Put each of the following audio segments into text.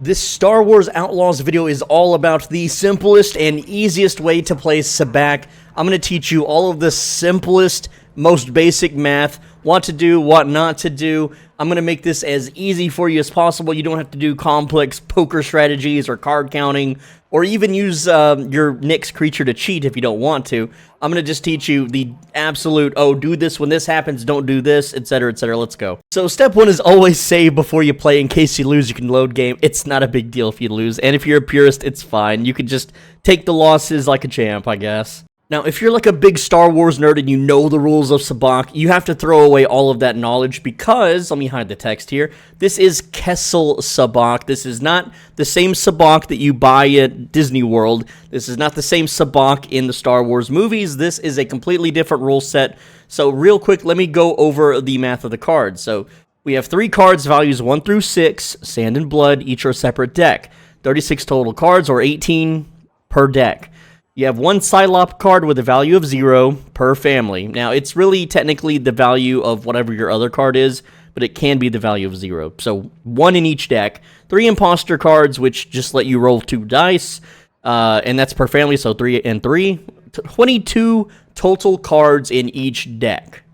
This Star Wars Outlaws video is all about the simplest and easiest way to play Sabacc. I'm going to teach you all of the simplest, most basic math, what to do, what not to do. I'm going to make this as easy for you as possible. You don't have to do complex poker strategies or card counting, or even use your Nick's creature to cheat if you don't want to. I'm going to just teach you the absolute, oh, do this when this happens, don't do this, etc., etc. Let's go. So step one is always save before you play. In case you lose, you can load game. It's not a big deal if you lose, and if you're a purist, it's fine. You can just take the losses like a champ, I guess. Now, if you're like a big Star Wars nerd and you know the rules of Sabacc, you have to throw away all of that knowledge because, let me hide the text here, this is Kessel Sabacc. This is not the same Sabacc that you buy at Disney World. This is not the same Sabacc in the Star Wars movies. This is a completely different rule set. So real quick, let me go over the math of the cards. So we have 3 cards, values 1 through 6, Sand and Blood, each are a separate deck. 36 total cards, or 18 per deck. You have 1 Psylop card with a value of 0 per family. Now, it's really technically the value of whatever your other card is, but it can be the value of 0. So 1 in each deck. 3 Imposter cards, which just let you roll 2 dice, and that's per family, so 3 and 3. 22 total cards in each deck.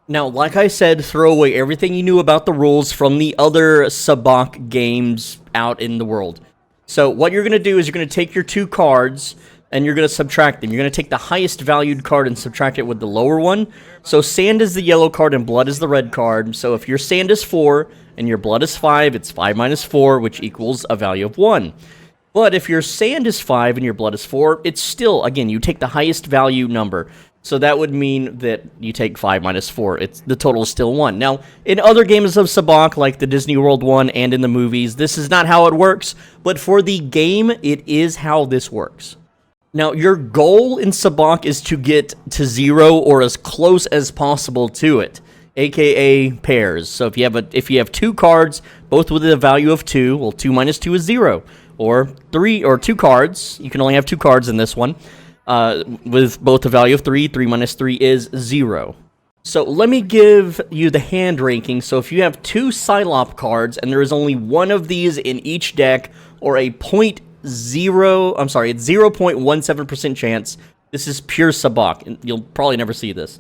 Now, like I said, throw away everything you knew about the rules from the other Sabacc games out in the world. So what you're going to do is you're going to take your 2 cards, and you're going to subtract them. You're going to take the highest valued card and subtract it with the lower one. So sand is the yellow card and blood is the red card. So if your sand is 4 and your blood is 5, it's 5 minus 4, which equals a value of 1. But if your sand is 5 and your blood is 4, it's still, again, you take the highest value number. So that would mean that you take 5 minus 4. The total is still 1. Now, in other games of Sabacc, like the Disney World one and in the movies, this is not how it works. But for the game, it is how this works. Now, your goal in Sabacc is to get to 0 or as close as possible to it, aka pairs. So if you have 2 cards, both with a value of 2, well, 2 minus 2 is 0. Or 2 cards, you can only have 2 cards in this one, with both a value of 3, 3 minus 3 is 0. So let me give you the hand ranking. So if you have 2 Psylop cards, and there is only 1 of these in each deck, or a it's 0.17% chance. This is pure Sabacc, and you'll probably never see this.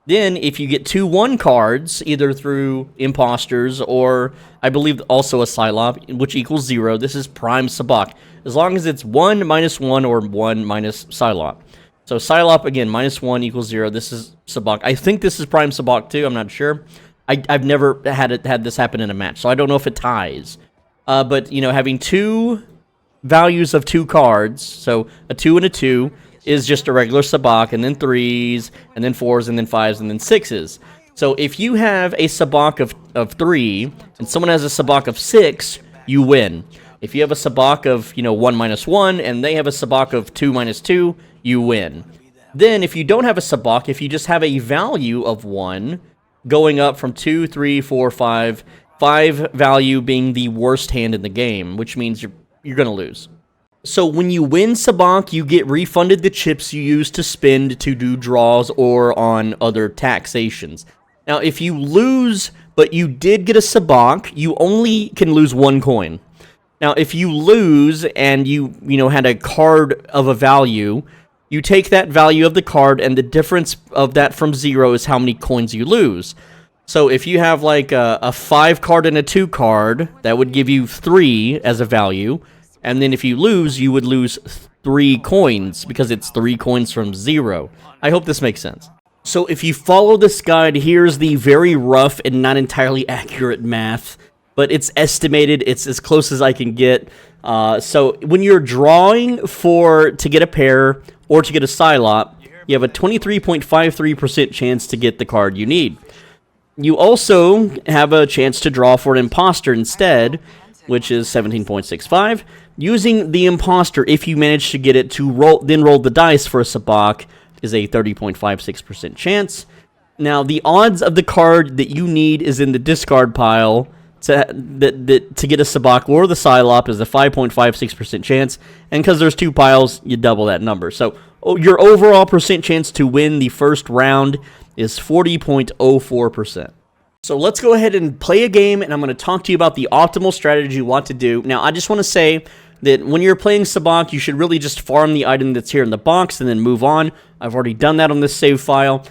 Then, if you get 2 1 cards, either through Imposters or, I believe, also a Psylop, which equals 0, this is prime Sabacc, as long as it's 1 minus 1 or 1 minus Psylop. So Psylop, again, minus 1 equals 0, this is Sabacc. I think this is prime Sabacc, too, I'm not sure. I've never had this happen in a match, so I don't know if it ties. But, you know, having 2 values of 2 cards, so a 2 and a 2 is just a regular Sabacc, and then 3s, and then 4s, and then 5s, and then 6s. So if you have a Sabacc of 3, and someone has a Sabacc of 6, you win. If you have a Sabacc of, 1 minus 1, and they have a Sabacc of 2 minus 2, you win. Then if you don't have a Sabacc, if you just have a value of 1, going up from 2, 3, 4, 5, 5 value being the worst hand in the game, which means you're going to lose. So when you win Sabacc, you get refunded the chips you used to spend to do draws or on other taxations. Now, if you lose, but you did get a Sabacc, you only can lose 1 coin. Now, if you lose and you had a card of a value, you take that value of the card, and the difference of that from 0 is how many coins you lose. So if you have like a 5 card and a 2 card, that would give you 3 as a value. And then if you lose, you would lose 3 coins, because it's 3 coins from 0. I hope this makes sense. So if you follow this guide, here's the very rough and not entirely accurate math, but it's estimated. It's as close as I can get. So when you're drawing to get a pair or to get a Psylop, you have a 23.53% chance to get the card you need. You also have a chance to draw for an Imposter instead, which is 17.65. Using the Imposter, if you manage to get it to roll the dice for a Sabacc, is a 30.56% chance. Now, the odds of the card that you need is in the discard pile to get a Sabacc or the Psylop is a 5.56% chance, and because there's 2 piles, you double that number. So your overall percent chance to win the first round is 40.04%. So let's go ahead and play a game, and I'm going to talk to you about the optimal strategy, what to do. Now, I just want to say that when you're playing Sabacc, you should really just farm the item that's here in the box and then move on. I've already done that on this save file.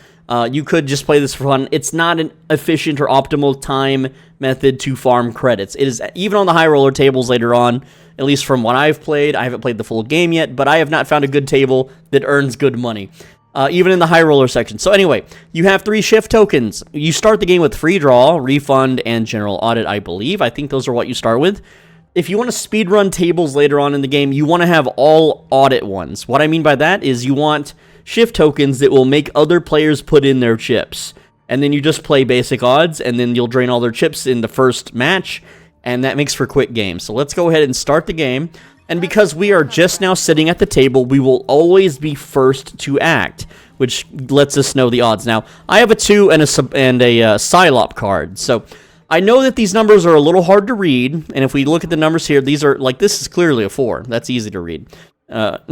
You could just play this for fun. It's not an efficient or optimal time method to farm credits. It is, even on the high roller tables later on, at least from what I've played. I haven't played the full game yet, but I have not found a good table that earns good money. Even in the high roller section. So anyway, you have 3 shift tokens. You start the game with free draw, refund, and general audit, I believe. I think those are what you start with. If you want to speedrun tables later on in the game, you want to have all audit ones. What I mean by that is you want shift tokens that will make other players put in their chips. And then you just play basic odds, and then you'll drain all their chips in the first match, and that makes for quick games. So let's go ahead and start the game. And because we are just now sitting at the table, we will always be first to act, which lets us know the odds. Now, I have a 2 and a Psylop card, so I know that these numbers are a little hard to read, and if we look at the numbers here, these are, like, this is clearly a 4. That's easy to read. But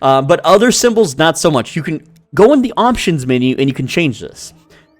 other symbols, not so much. You can go in the options menu, and you can change this.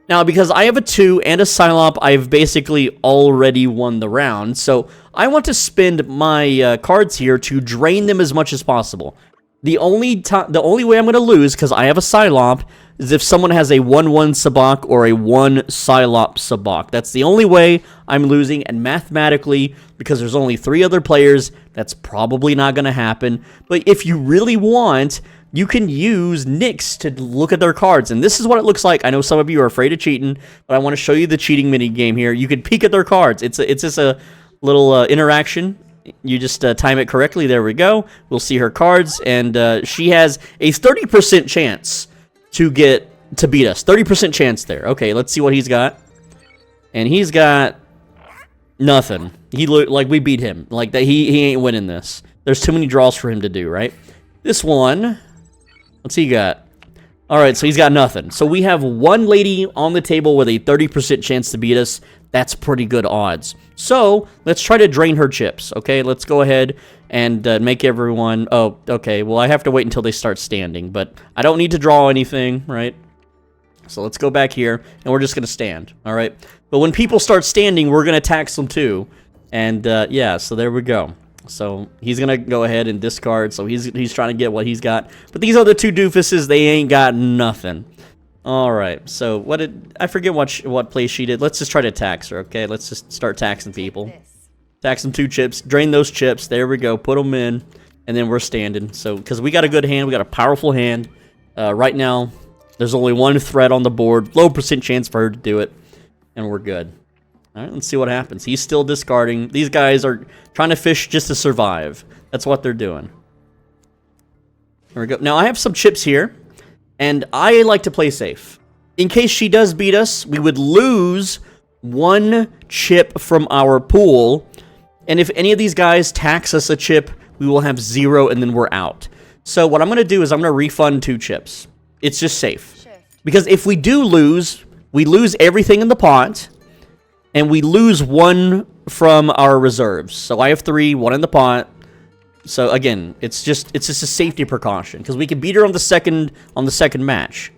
Now, because I have a 2 and a Psylop, I've basically already won the round, so I want to spend my cards here to drain them as much as possible. The only way I'm going to lose, because I have a Psylop, is if someone has a 1-1 Sabacc or a 1 Psylop Sabacc. That's the only way I'm losing, and mathematically, because there's only 3 other players, that's probably not going to happen. But if you really want, you can use Nix to look at their cards, and this is what it looks like. I know some of you are afraid of cheating, but I want to show you the cheating mini game here. You can peek at their cards. It's just a little interaction. You just time it correctly. There we go. We'll see her cards, and she has a 30% chance to beat us. 30% chance there. Okay, let's see what he's got. And he's got nothing. He looked like we beat him. Like that, he ain't winning this. There's too many draws for him to do, right? This one, what's he got? All right, so he's got nothing. So we have one lady on the table with a 30% chance to beat us. That's pretty good odds. So let's try to drain her chips, okay? Let's go ahead and make everyone... Oh, okay, well, I have to wait until they start standing, but I don't need to draw anything, right? So let's go back here, and we're just going to stand, all right? But when people start standing, we're going to tax them too. And, yeah, so there we go. So he's going to go ahead and discard, so he's trying to get what he's got. But these other 2 doofuses, they ain't got nothing. All right, so I forget what play she did. Let's just try to tax her, okay? Let's just start taxing people. Tax them 2 chips, drain those chips. There we go, put them in, and then we're standing. So, because we got a good hand, we got a powerful hand. Right now, there's only 1 threat on the board, low % chance for her to do it, and we're good. All right, let's see what happens. He's still discarding. These guys are trying to fish just to survive. That's what they're doing. There we go. Now, I have some chips here. And I like to play safe. In case she does beat us, we would lose 1 chip from our pool. And if any of these guys tax us a chip, we will have 0 and then we're out. So what I'm going to do is I'm going to refund 2 chips. It's just safe. Because if we do lose, we lose everything in the pot. And we lose 1 from our reserves. So I have 3, 1 in the pot. So again, it's just a safety precaution because we can beat her on the second match.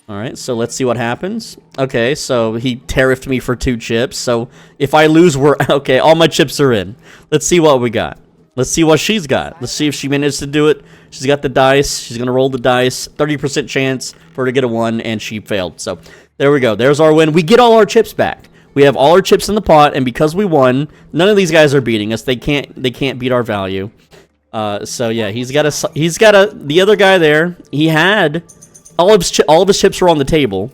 All right, so let's see what happens. Okay, so he tariffed me for 2 chips. So if I lose, we're okay. All my chips are in. Let's see what we got. Let's see what she's got. Let's see if she managed to do it. She's got the dice. She's gonna roll the dice. 30% chance for her to get a 1, and she failed. So there we go. There's our win. We get all our chips back. We have all our chips in the pot, and because we won, none of these guys are beating us. They can't beat our value. So yeah, the other guy there. He had all of his chips were on the table.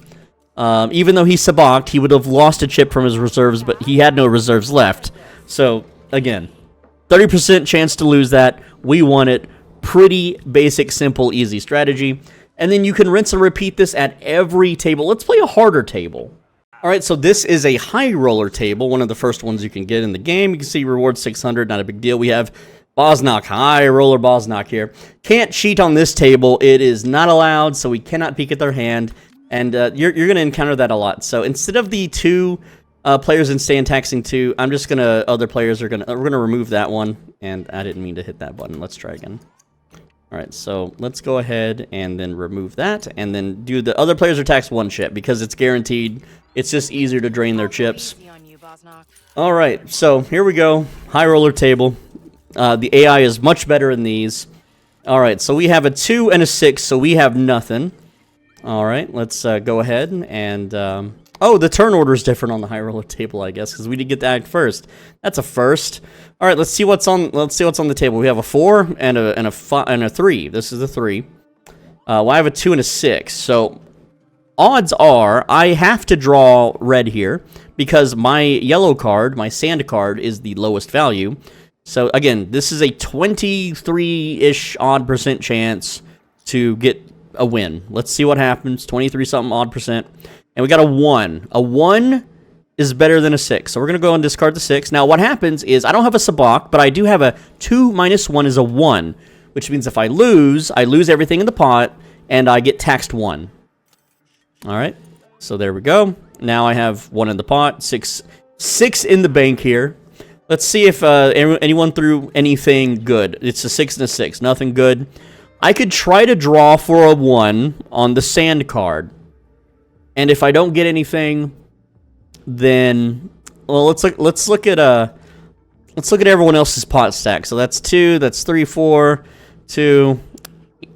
Even though he Sabacc, he would have lost a chip from his reserves, but he had no reserves left. So again, 30% chance to lose that. We won it. Pretty basic, simple, easy strategy. And then you can rinse and repeat this at every table. Let's play a harder table. All right, so this is a high roller table, one of the first ones you can get in the game. You can see reward 600, not a big deal. We have Bosnock, high roller Bosnock here. Can't cheat on this table. It is not allowed, so we cannot peek at their hand. And you're going to encounter that a lot. So instead of the 2 players in stand taxing 2, I'm just going to, other players are going to, we're going to remove that one. And I didn't mean to hit that button. Let's try again. All Alright, so let's go ahead and then remove that, and then do the other players are taxed 1 chip, because it's guaranteed. It's just easier to drain their chips. Alright, so here we go. High roller table. The AI is much better in these. Alright, so we have a 2 and a 6, so we have nothing. Alright, let's go ahead and... oh, the turn order is different on the high roller table, I guess, because we did get to act first. That's a first. Alright, let's see what's on the table. We have a 4 and a 3. This is the 3. Well, I have a 2 and a 6, so... odds are I have to draw red here because my yellow card, my sand card, is the lowest value. So again, this is a 23-ish odd % chance to get a win. Let's see what happens. 23 something odd %. And we got a 1. A 1 is better than a 6. So we're going to go and discard the 6. Now what happens is I don't have a Sabacc, but I do have a 2 minus 1 is a 1, which means if I lose everything in the pot and I get taxed 1. Alright, so there we go. Now I have 1 in the pot, 6 in the bank here. Let's see if anyone threw anything good. It's a 6 and a 6, nothing good. I could try to draw for a 1 on the sand card. And if I don't get anything, then... well, let's look at everyone else's pot stack. So that's 2, that's 3, 4, 2...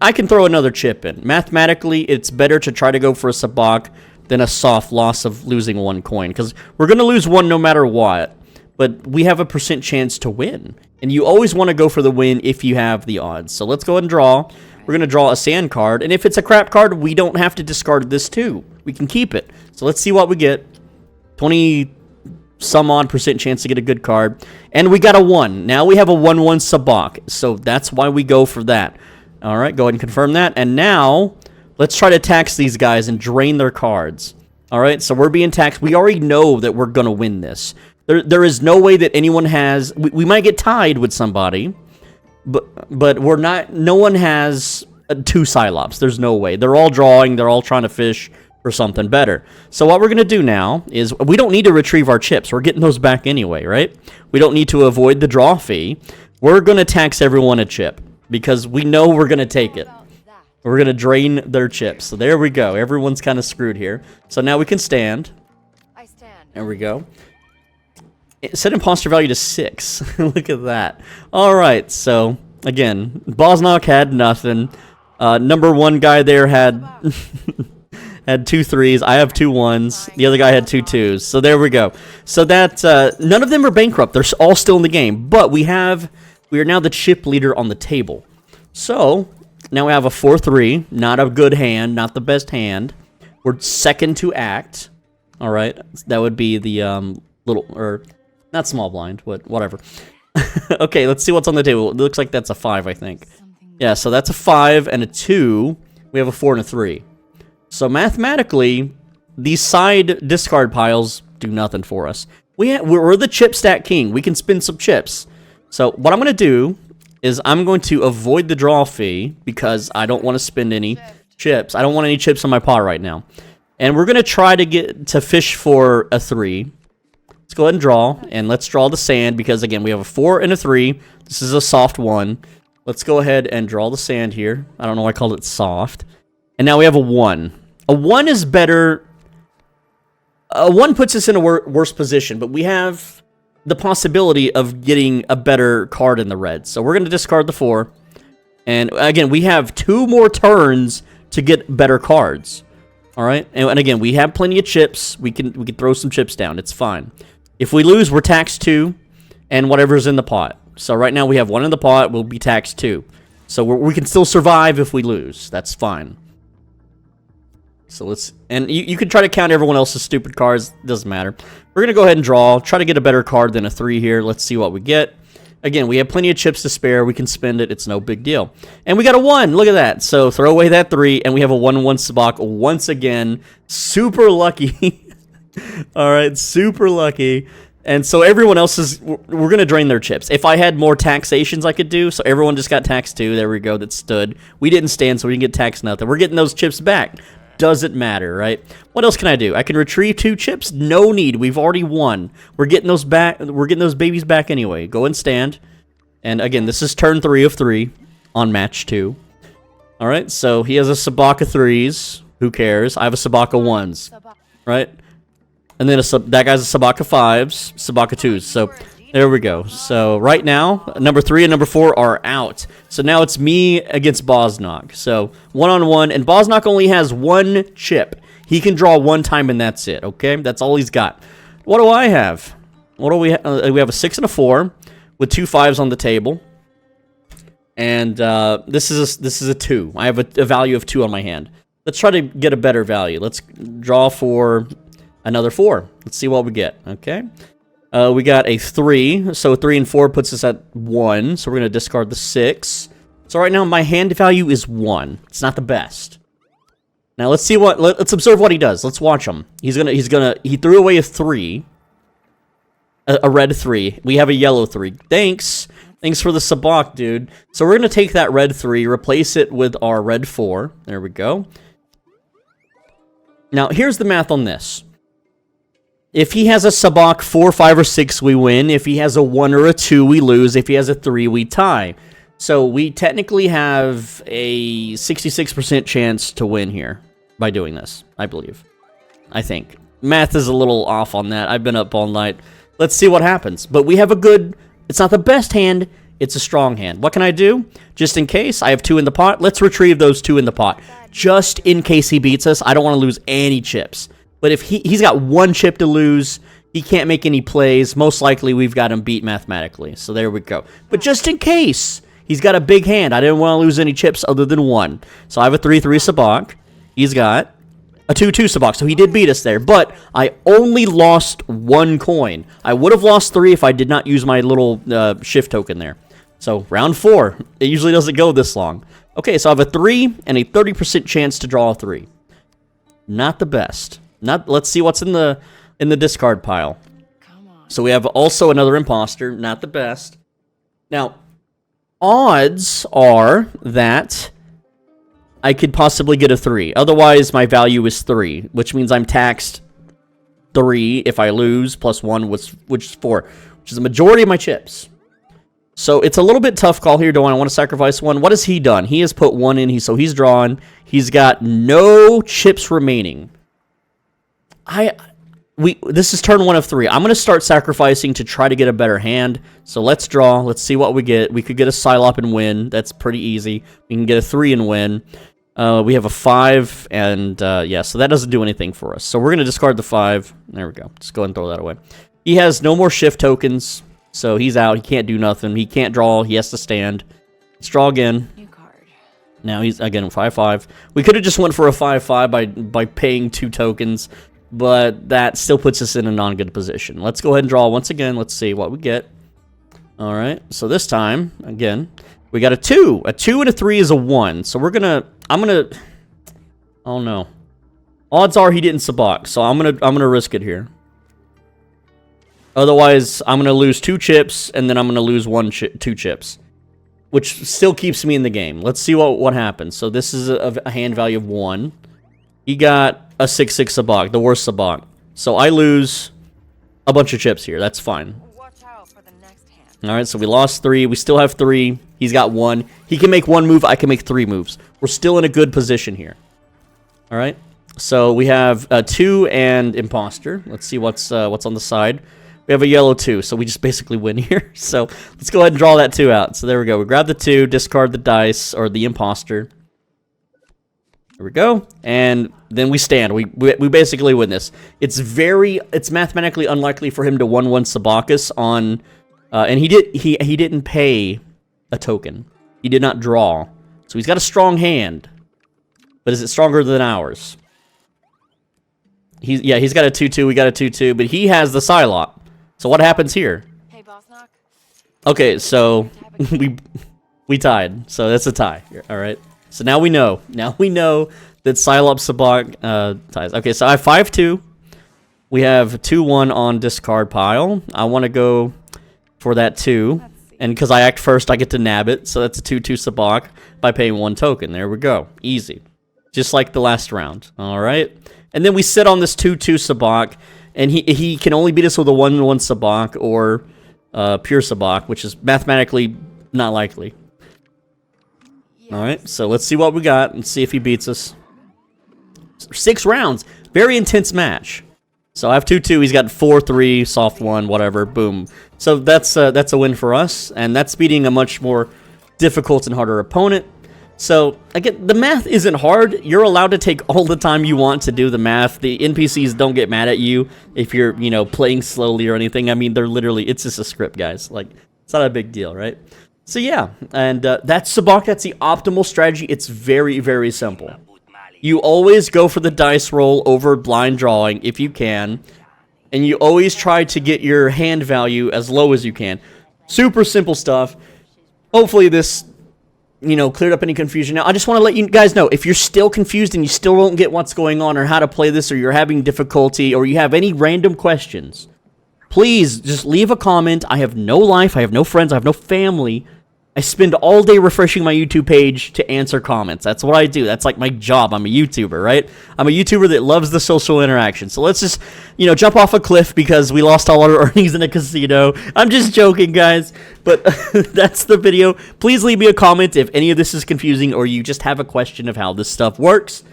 I can throw another chip in. Mathematically, it's better to try to go for a Sabacc than a soft loss of losing 1 coin. Because we're going to lose 1 no matter what. But we have a % chance to win. And you always want to go for the win if you have the odds. So let's go ahead and draw. We're going to draw a sand card. And if it's a crap card, we don't have to discard this too. We can keep it. So let's see what we get. 20 some odd % chance to get a good card. And we got a 1. Now we have a 1-1 Sabacc. So that's why we go for that. Alright, go ahead and confirm that. And now, let's try to tax these guys and drain their cards. Alright, so we're being taxed. We already know that we're going to win this. There is no way that anyone has... We might get tied with somebody, but we're not... no one has 2 Cylops. There's no way. They're all drawing. They're all trying to fish for something better. So what we're going to do now is... we don't need to retrieve our chips. We're getting those back anyway, right? We don't need to avoid the draw fee. We're going to tax everyone a chip. Because we know we're going to take it. We're going to drain their chips. So there we go. Everyone's kind of screwed here. So now we can stand. There we go. Set imposter value to 6. Look at that. Alright, so, again, Bosnock had nothing. Number 1 guy there had... had 2 3s. I have 2 1s. The other guy had 2 2s. So there we go. So that... none of them are bankrupt. They're all still in the game. But we are now the chip leader on the table. So, now we have a 4-3. Not a good hand. Not the best hand. We're second to act. Alright. That would be the not small blind, but whatever. Okay, let's see what's on the table. It looks like that's a 5, I think. Yeah, so that's a 5 and a 2. We have a 4 and a 3. So mathematically, these side discard piles do nothing for us. We're the chip stack king. We can spin some chips. So what I'm going to do is I'm going to avoid the draw fee because I don't want to spend any chips. I don't want any chips in my pot right now. And we're going to try to get to fish for a 3. Let's go ahead and draw. And let's draw the sand because, again, we have a 4 and a 3. This is a soft 1. Let's go ahead and draw the sand here. I don't know why I called it soft. And now we have a 1. A 1 is better. A 1 puts us in a worse position, but we have... the possibility of getting a better card in the red. So we're going to discard the 4. And again, we have 2 more turns to get better cards. Alright? And again, we have plenty of chips. We can throw some chips down. It's fine. If we lose, we're taxed 2. And whatever's in the pot. So right now we have 1 in the pot. We'll be taxed 2. So we can still survive if we lose. That's fine. So let's... and you can try to count everyone else's stupid cards. Doesn't matter. We're going to go ahead and draw. Try to get a better card than a 3 here. Let's see what we get. Again, we have plenty of chips to spare. We can spend it. It's no big deal. And we got a 1. Look at that. So throw away that 3. And we have a 1-1 Sabacc once again. Super lucky. Alright, super lucky. And so everyone else is... we're going to drain their chips. If I had more taxations I could do. So everyone just got taxed 2. There we go. That stood. We didn't stand, so we didn't get taxed nothing. We're getting those chips back. Doesn't matter, right? What else can I do? I can retrieve 2 chips? No need. We've already won. We're getting those back. We're getting those babies back anyway. Go and stand. And again, this is turn 3 of 3 on match 2. Alright, so he has a Sabacc of 3s. Who cares? I have a Sabacc of 1s. Right? And then that guy's a Sabacc of 5s, Sabacc of 2s. So, there we go. So, right now, number 3 and number 4 are out. So, now it's me against Bosnock. So, one-on-one, and Bosnock only has 1 chip. He can draw 1 time, and that's it, okay? That's all he's got. What do I have? What do we have? We have a 6 and a 4 with 2 5s on the table. And this is a 2. I have a value of 2 on my hand. Let's try to get a better value. Let's draw for another 4. Let's see what we get, okay? We got a 3, so 3 and 4 puts us at 1, so we're going to discard the 6. So right now, my hand value is 1. It's not the best. Now, let's see let's observe what he does. Let's watch him. He threw away a 3. A red 3. We have a yellow 3. Thanks for the Sabacc, dude. So we're going to take that red 3, replace it with our red 4. There we go. Now, here's the math on this. If he has a Sabacc 4, 5, or 6, we win. If he has a 1 or a 2, we lose. If he has a 3, we tie. So we technically have a 66% chance to win here by doing this, I believe. I think. Math is a little off on that. I've been up all night. Let's see what happens. But we have a good... It's not the best hand, it's a strong hand. What can I do? Just in case, I have 2 in the pot. Let's retrieve those 2 in the pot. Just in case he beats us, I don't want to lose any chips. But if he's got 1 chip to lose, he can't make any plays. Most likely, we've got him beat mathematically. So there we go. But just in case, he's got a big hand. I didn't want to lose any chips other than 1. So I have a 3-3 Sabacc. He's got a 2-2 Sabacc, so he did beat us there, but I only lost 1 coin. I would have lost 3 if I did not use my little shift token there. So, round 4. It usually doesn't go this long. Okay, so I have a 3 and a 30% chance to draw a 3. Not the best. Let's see what's in the discard pile. So we have also another imposter, not the best. Now, odds are that I could possibly get a 3. Otherwise, my value is 3, which means I'm taxed 3 if I lose, plus 1, which is 4, which is the majority of my chips. So it's a little bit tough call here. Do I want to sacrifice 1? What has he done? He has put 1 in, so he's drawn. He's got no chips remaining. This is turn 1 of 3. I'm going to start sacrificing to try to get a better hand. So let's draw. Let's see what we get. We could get a Psylop and win. That's pretty easy. We can get a 3 and win. We have a 5, and yeah, so that doesn't do anything for us. So we're going to discard the 5. There we go. Just go ahead and throw that away. He has no more shift tokens, so he's out. He can't do nothing. He can't draw. He has to stand. Let's draw again. New card. Now he's, again, 5-5. We could have just went for a 5-5 by paying 2 tokens, but that still puts us in a non-good position. Let's go ahead and draw once again. Let's see what we get. All right, so this time, again, we got a 2. A 2 and a 3 is a 1. So I'm gonna, oh no. Odds are he didn't Sabacc, so I'm gonna risk it here. Otherwise, I'm gonna lose 2 chips, and then I'm gonna lose 2 chips, which still keeps me in the game. Let's see what happens. So this is a hand value of 1. He got a 6-6 Sabacc, the worst Sabacc. So I lose a bunch of chips here. That's fine. All right, so we lost 3. We still have 3. He's got 1. He can make 1 move. I can make 3 moves. We're still in a good position here. All right, so we have 2 and imposter. Let's see what's on the side. We have a yellow 2, so we just basically win here. So let's go ahead and draw that 2 out. So there we go. We grab the 2, discard the dice, or the imposter. There we go, and then we stand. We basically win this. It's mathematically unlikely for him to 1-1 Sabacc on, and he didn't pay a token. He did not draw, so he's got a strong hand. But is it stronger than ours? He's got a 2-2. We got a 2-2, but he has the Psylop. So what happens here? Hey, Bosnock. Okay, so we tied. So that's a tie. All right. So now we know. Now we know that Psylop Sabacc ties. Okay, so I have 5-2. We have 2-1 on discard pile. I want to go for that 2. And because I act first, I get to nab it. So that's a 2-2 Sabacc by paying 1 token. There we go. Easy. Just like the last round. All right. And then we sit on this 2-2 Sabacc. And he can only beat us with a 1-1 Sabacc or pure Sabacc, which is mathematically not likely. Alright, so let's see what we got and see if he beats us. 6 rounds. Very intense match. So I have 2-2, he's got 4-3, soft 1, whatever, boom. So that's a win for us, and that's beating a much more difficult and harder opponent. So, again, the math isn't hard. You're allowed to take all the time you want to do the math. The NPCs don't get mad at you if you're, you know, playing slowly or anything. I mean, they're literally, it's just a script, guys. Like, it's not a big deal, right? So, yeah, and that's Sabacc. That's the optimal strategy. It's very, very simple. You always go for the dice roll over blind drawing if you can, and you always try to get your hand value as low as you can. Super simple stuff. Hopefully this, you know, cleared up any confusion. Now, I just want to let you guys know, if you're still confused and you still don't get what's going on or how to play this, or you're having difficulty, or you have any random questions, please just leave a comment. I have no life, I have no friends, I have no family. I spend all day refreshing my YouTube page to answer comments. That's what I do. That's like my job. I'm a YouTuber, right? I'm a YouTuber that loves the social interaction. So let's just, you know, jump off a cliff because we lost all our earnings in a casino. I'm just joking, guys. But that's the video. Please leave me a comment if any of this is confusing or you just have a question of how this stuff works.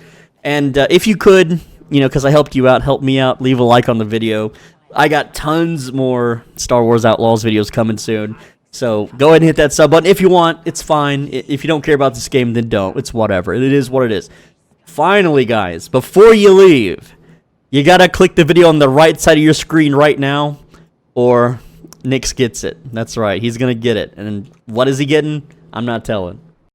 And if you could, you know, because I helped you out, help me out, leave a like on the video. I got tons more Star Wars Outlaws videos coming soon. So go ahead and hit that sub button if you want. It's fine. If you don't care about this game, then don't. It's whatever. It is what it is. Finally, guys, before you leave, you got to click the video on the right side of your screen right now, or Nix gets it. That's right. He's going to get it. And what is he getting? I'm not telling.